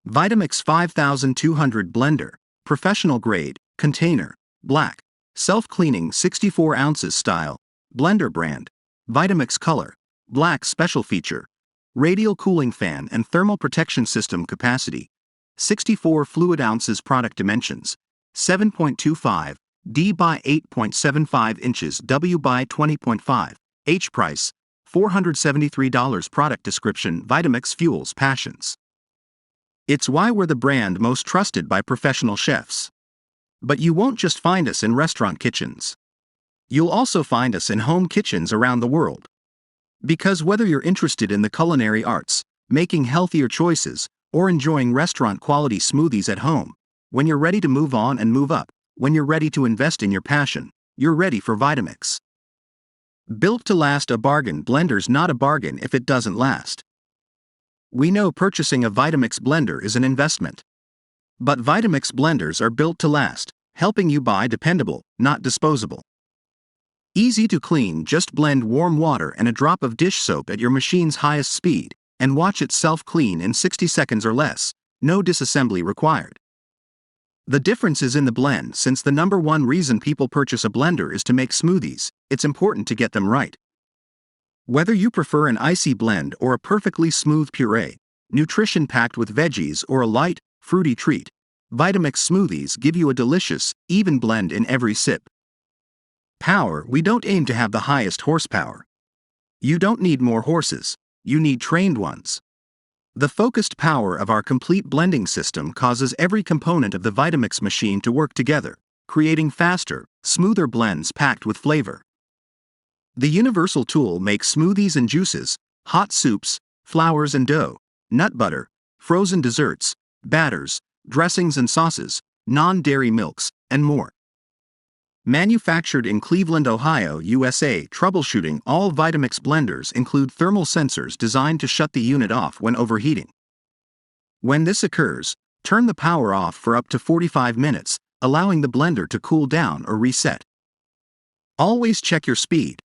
Vitamix 5200 Blender, professional grade, container, black, self-cleaning 64 ounces style, blender brand, Vitamix color, black special feature, radial cooling fan and thermal protection system capacity, 64 fluid ounces product dimensions, 7.25 D by 8.75 inches W by 20.5, H price, $473 product description Vitamix fuels passions. It's why we're the brand most trusted by professional chefs. But you won't just find us in restaurant kitchens. You'll also find us in home kitchens around the world. Because whether you're interested in the culinary arts, making healthier choices, or enjoying restaurant-quality smoothies at home, when you're ready to move on and move up, when you're ready to invest in your passion, you're ready for Vitamix. Built to last, a bargain blender's not a bargain if it doesn't last. We know purchasing a Vitamix blender is an investment. But Vitamix blenders are built to last, helping you buy dependable, not disposable. Easy to clean, just blend warm water and a drop of dish soap at your machine's highest speed, and watch it self-clean in 60 seconds or less, no disassembly required. The difference is in the blend. Since the number one reason people purchase a blender is to make smoothies, it's important to get them right. Whether you prefer an icy blend or a perfectly smooth puree, nutrition packed with veggies or a light, fruity treat, Vitamix smoothies give you a delicious, even blend in every sip. Power: we don't aim to have the highest horsepower. You don't need more horses, you need trained ones. The focused power of our complete blending system causes every component of the Vitamix machine to work together, creating faster, smoother blends packed with flavor. The universal tool makes smoothies and juices, hot soups, flours and dough, nut butter, frozen desserts, batters, dressings and sauces, non-dairy milks, and more. Manufactured in Cleveland, Ohio, USA. Troubleshooting: all Vitamix blenders include thermal sensors designed to shut the unit off when overheating. When this occurs, turn the power off for up to 45 minutes, allowing the blender to cool down or reset. Always check your speed.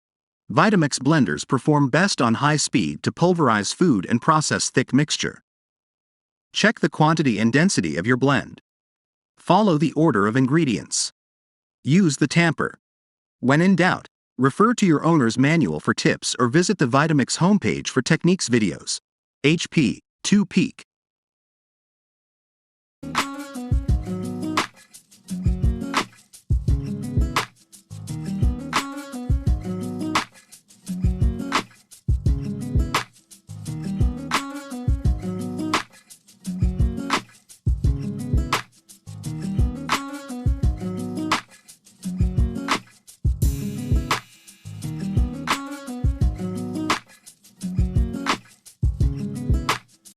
Vitamix blenders perform best on high speed to pulverize food and process thick mixture. Check the quantity and density of your blend. Follow the order of ingredients. Use the tamper. When in doubt, refer to your owner's manual for tips or visit the Vitamix homepage for techniques videos. HP 2 Peak